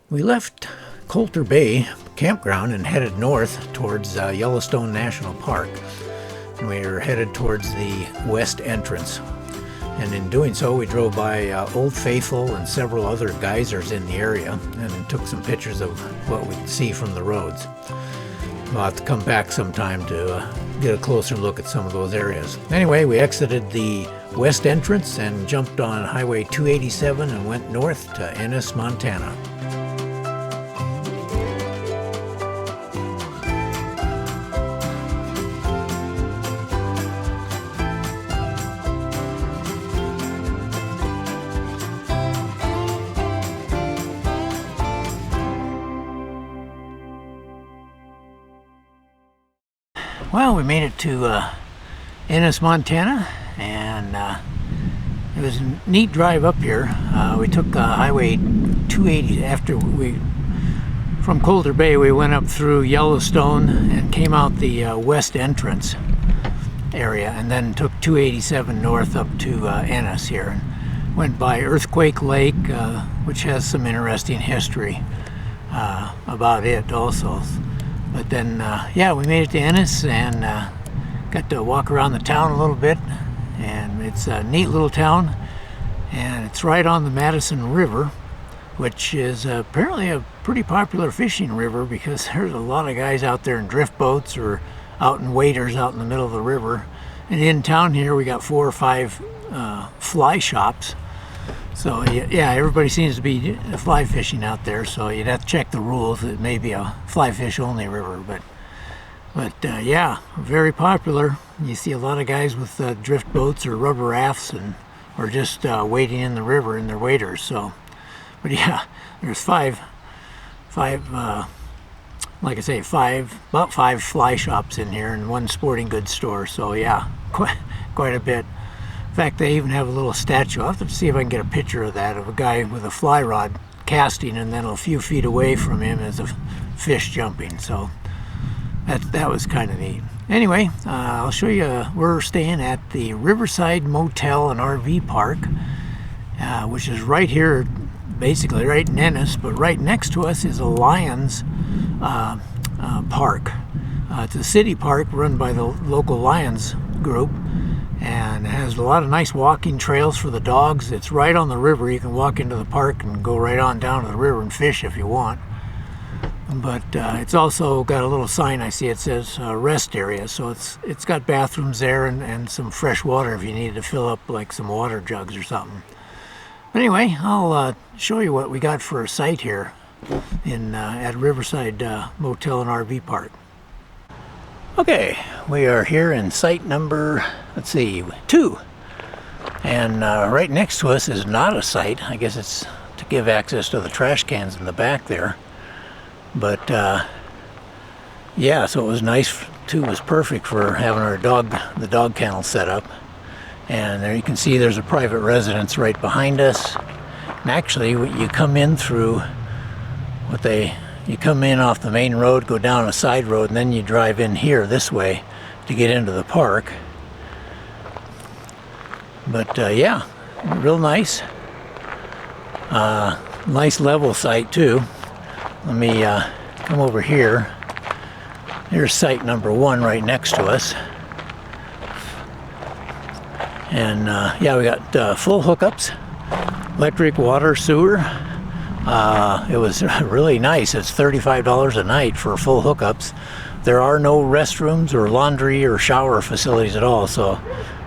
We left Coulter Bay campground and headed north towards Yellowstone National Park. And we were headed towards the west entrance. And in doing so, we drove by Old Faithful and several other geysers in the area and took some pictures of what we could see from the roads. We'll have to come back sometime to get a closer look at some of those areas. Anyway, we exited the west entrance and jumped on Highway 287 and went north to Ennis, Montana. Well, we made it to Ennis, Montana, and it was a neat drive up here. We took Highway 280 from Coulter Bay. We went up through Yellowstone and came out the west entrance area, and then took 287 north up to Ennis here, and went by Earthquake Lake, which has some interesting history about it also. But then, yeah, we made it to Ennis and got to walk around the town a little bit. And it's a neat little town. And it's right on the Madison River, which is apparently a pretty popular fishing river because there's a lot of guys out there in drift boats or out in waders out in the middle of the river. And in town here, we got 4 or 5 fly shops. So yeah, everybody seems to be fly fishing out there, so you'd have to check the rules. It may be a fly fish only river, but yeah, very popular. You see a lot of guys with drift boats or rubber rafts or just wading in the river in their waders. So, but yeah, there's five like I say, about 5 fly shops in here and 1 sporting goods store. So yeah, quite a bit. In fact, they even have a little statue. I'll have to see if I can get a picture of that, of a guy with a fly rod casting, and then a few feet away from him is a fish jumping. So that was kind of neat. Anyway, I'll show you. We're staying at the Riverside Motel and RV Park, which is right here, basically right in Ennis, but right next to us is a Lions park. It's a city park run by the local Lions group, and it has a lot of nice walking trails for the dogs. It's right on the river. You can walk into the park and go right on down to the river and fish if you want. But it's also got a little sign I see. It says rest area, so it's got bathrooms there and some fresh water if you need to fill up like some water jugs or something. But anyway, I'll show you what we got for a site here at Riverside Motel and RV Park. Okay, we are here in site number, let's see, 2. And right next to us is not a site. I guess it's to give access to the trash cans in the back there. But yeah, so it was nice too. It was perfect for having the dog kennel set up. And there you can see there's a private residence right behind us. And actually, you come in through you come in off the main road, go down a side road, and then you drive in here this way to get into the park. But yeah, real nice. Nice level site too. Let me come over here. Here's site number 1 right next to us. And yeah, we got full hookups, electric, water, sewer. It was really nice. It's $35 a night for full hookups. There are no restrooms or laundry or shower facilities at all, so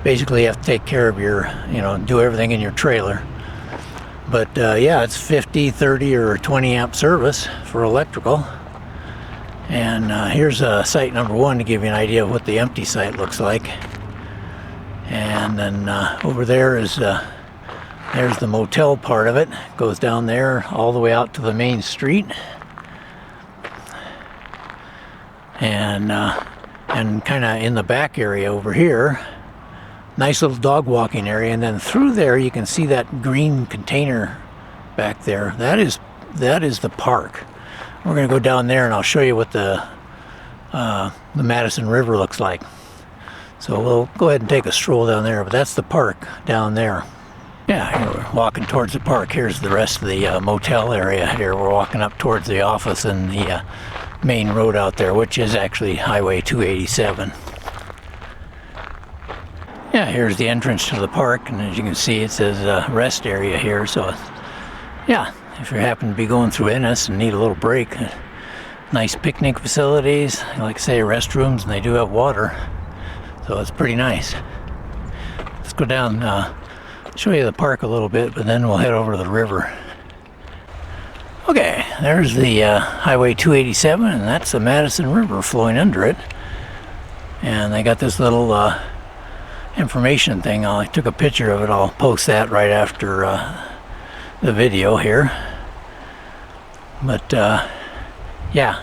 basically you have to take care of do everything in your trailer. But yeah, it's 50, 30, or 20 amp service for electrical. And here's site number 1 to give you an idea of what the empty site looks like. And then over there is there's the motel part of it. Goes down there all the way out to the main street. And kind of in the back area over here, nice little dog walking area. And then through there you can see that green container back there. That is the park. We're going to go down there and I'll show you what the Madison River looks like. So we'll go ahead and take a stroll down there, but that's the park down there. Yeah, here we're walking towards the park. Here's the rest of the motel area here. We're walking up towards the office and the main road out there, which is actually Highway 287. Yeah, here's the entrance to the park, and as you can see, it says rest area here. So, yeah, if you happen to be going through Ennis and need a little break, nice picnic facilities, like I say, restrooms, and they do have water, so it's pretty nice. Let's go down, show you the park a little bit, but then we'll head over to the river. Okay, there's the Highway 287, and that's the Madison River flowing under it. And they got this little information thing. I took a picture of it. I'll post that right after the video here. But yeah,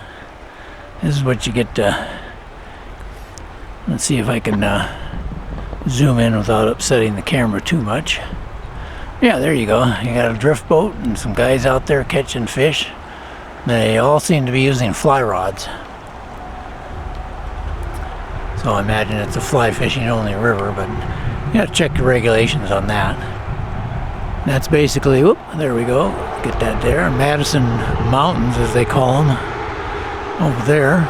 this is what you get. Let's see if I can zoom in without upsetting the camera too much. Yeah, there you go. You got a drift boat and some guys out there catching fish. They all seem to be using fly rods. So I imagine it's a fly fishing only river, but you gotta check the regulations on that. That's basically, whoop, there we go. Get that there. Madison Mountains, as they call them, over there.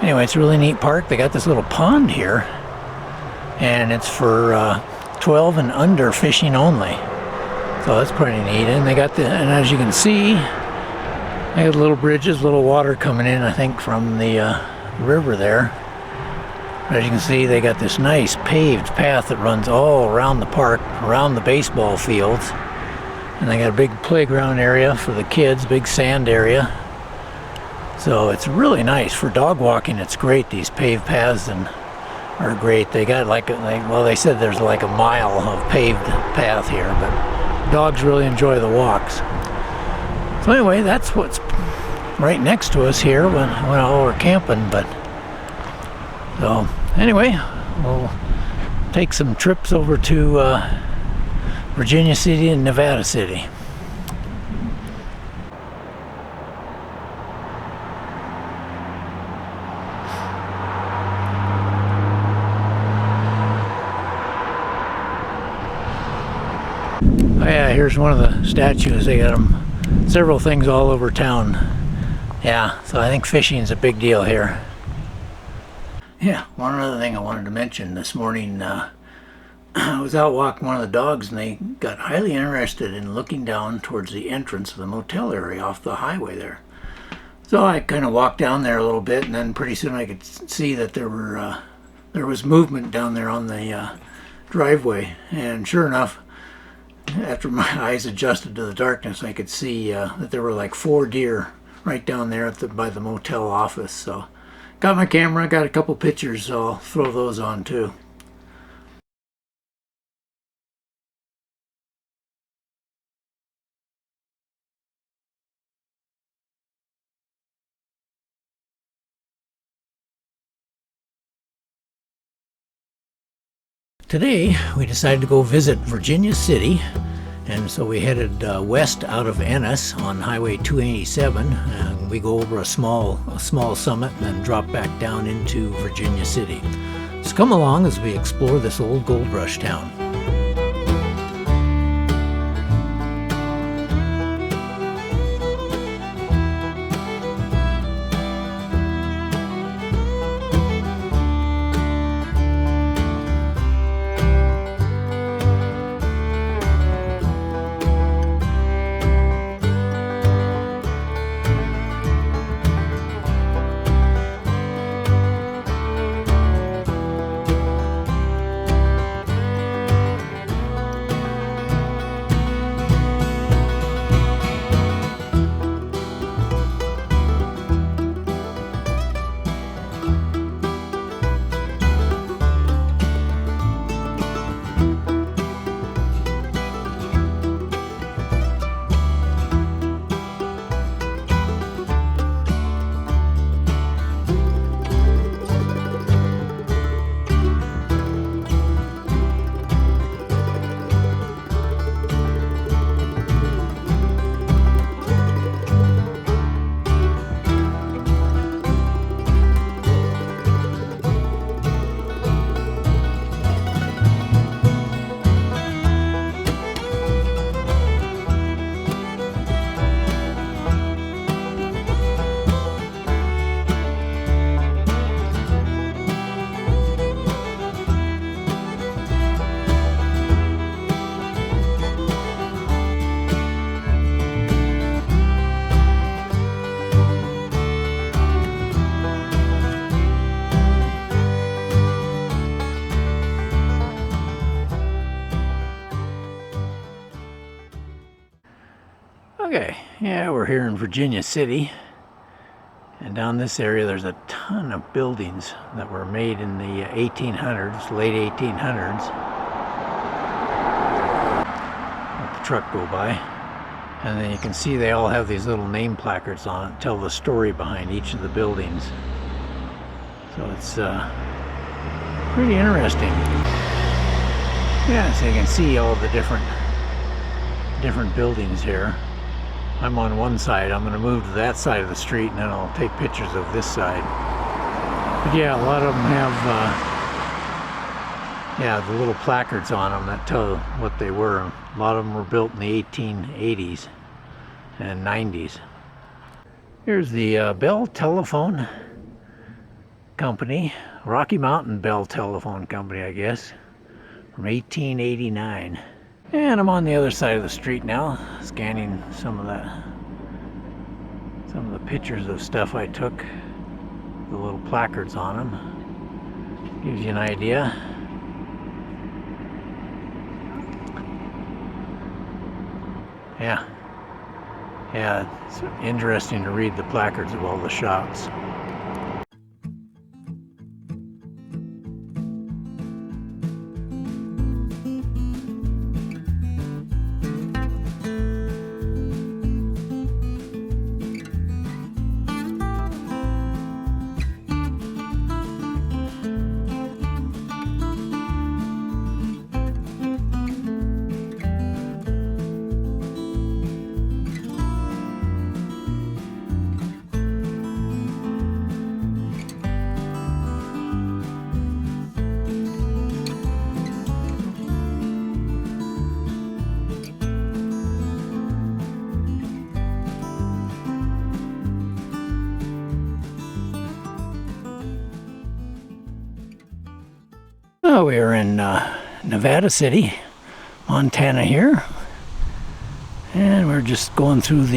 Anyway, it's a really neat park. They got this little pond here, and it's for 12 and under fishing only. So that's pretty neat. And they got and as you can see, they got little bridges, little water coming in, I think, from the river there. But as you can see, they got this nice paved path that runs all around the park, around the baseball fields. And they got a big playground area for the kids, big sand area. So it's really nice for dog walking. It's great. These paved paths are great. They got well, they said there's like a mile of paved path here, but dogs really enjoy the walks. So anyway, that's what's right next to us here when we're camping. But so anyway, we'll take some trips over to Virginia City and Nevada City. Oh yeah, here's one of the statues. They got them, several things all over town. Yeah, so I think fishing is a big deal here. Yeah, one other thing I wanted to mention this morning, I was out walking one of the dogs, and they got highly interested in looking down towards the entrance of the motel area off the highway there. So I kind of walked down there a little bit, and then pretty soon I could see that there was movement down there on the driveway. And sure enough, after my eyes adjusted to the darkness, I could see that there were like 4 deer right down there by the motel office. So got my camera, got a couple pictures, so I'll throw those on too. Today we decided to go visit Virginia City, and so we headed west out of Ennis on Highway 287. We go over a small summit and then drop back down into Virginia City. So come along as we explore this old gold rush town. Okay, yeah, we're here in Virginia City, and down this area there's a ton of buildings that were made in the 1800s, late 1800s. Let the truck go by, and then you can see they all have these little name placards on it, tell the story behind each of the buildings. So it's pretty interesting. Yeah, so you can see all the different buildings here. I'm on one side. I'm going to move to that side of the street, and then I'll take pictures of this side. But yeah, a lot of them have the little placards on them that tell what they were. A lot of them were built in the 1880s and 90s. Here's the Bell Telephone Company, Rocky Mountain Bell Telephone Company, I guess, from 1889. And I'm on the other side of the street now, scanning some of the pictures of stuff I took. The little placards on them. Gives you an idea. Yeah, it's interesting to read the placards of all the shops. Oh, we're in Nevada City, Montana here, and we're just going through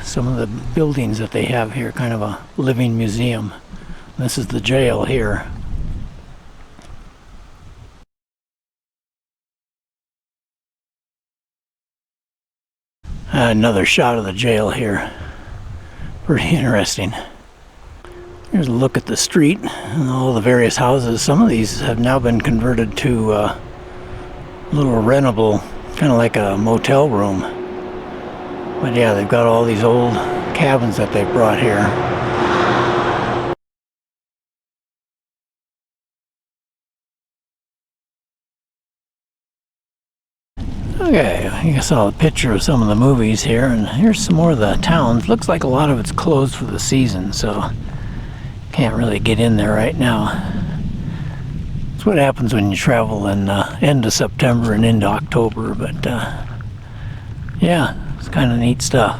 some of the buildings that they have here, kind of a living museum. This is the jail here. Another shot of the jail here. Pretty interesting. Here's a look at the street and all the various houses. Some of these have now been converted to little rentable, kind of like a motel room. But yeah, they've got all these old cabins that they brought here. Okay, I saw a picture of some of the movies here, and here's some more of the towns. Looks like a lot of it's closed for the season, so can't really get in there right now. That's what happens when you travel in end of September and into October, but yeah, it's kind of neat stuff.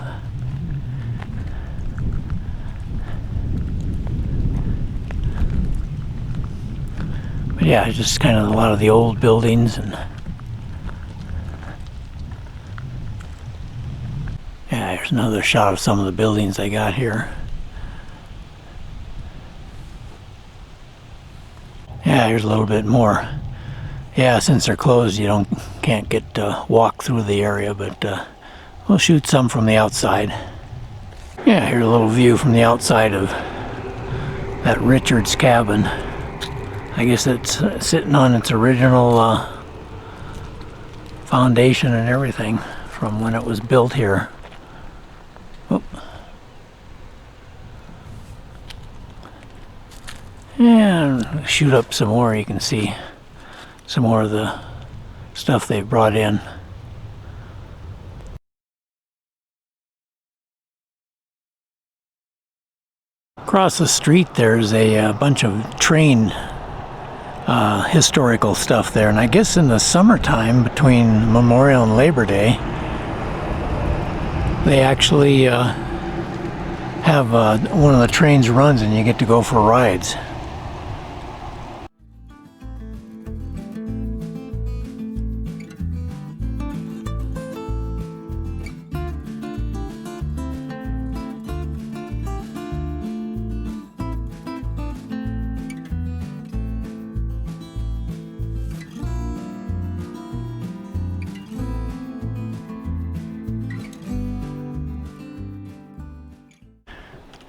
But yeah, just kind of a lot of the old buildings, and yeah, here's another shot of some of the buildings they got here. Yeah, here's a little bit more. Yeah, since they're closed, you can't get walk through the area, but we'll shoot some from the outside. Yeah, here's a little view from the outside of that Richard's cabin. I guess it's sitting on its original foundation and everything from when it was built here. Oop. And shoot up some more. You can see some more of the stuff they brought in. Across the street there's a bunch of train historical stuff there, and I guess in the summertime between Memorial and Labor Day they actually have one of the trains runs and you get to go for rides.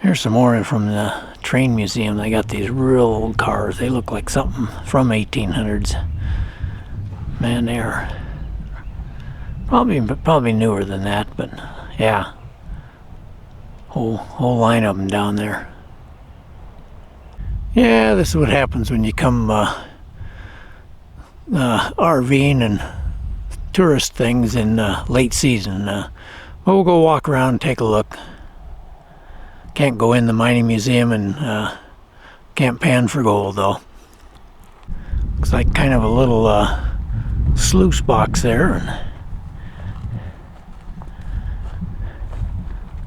Here's some more from the train museum. They got these real old cars. They look like something from 1800s. Man, they are probably newer than that, but yeah, whole line of them down there. Yeah, this is what happens when you come RVing and tourist things in late season. We'll go walk around and take a look. Can't go in the mining museum and can't pan for gold though. Looks like kind of a little sluice box there, and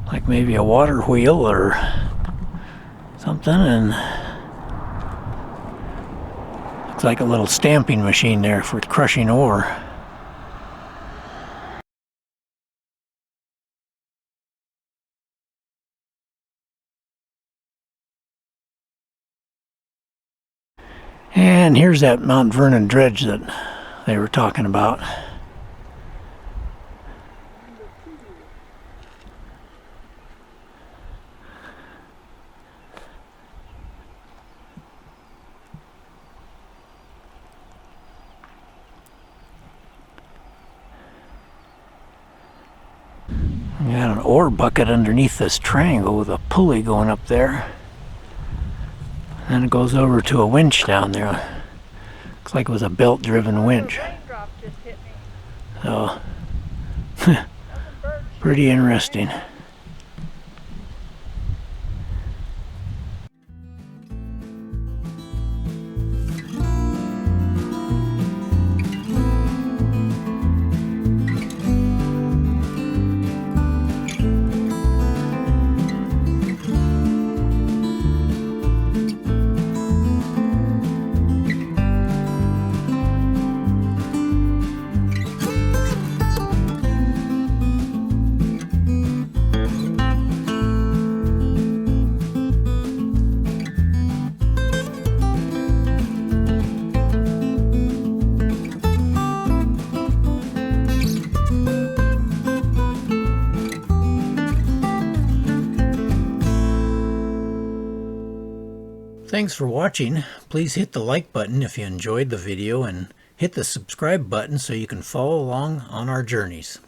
like maybe a water wheel or something, and looks like a little stamping machine there for crushing ore. And here's that Mount Vernon dredge that they were talking about. We got an ore bucket underneath this triangle with a pulley going up there. And it goes over to a winch down there. Looks like it was a belt-driven winch. So, pretty interesting. Thanks for watching. Please hit the like button if you enjoyed the video and hit the subscribe button so you can follow along on our journeys.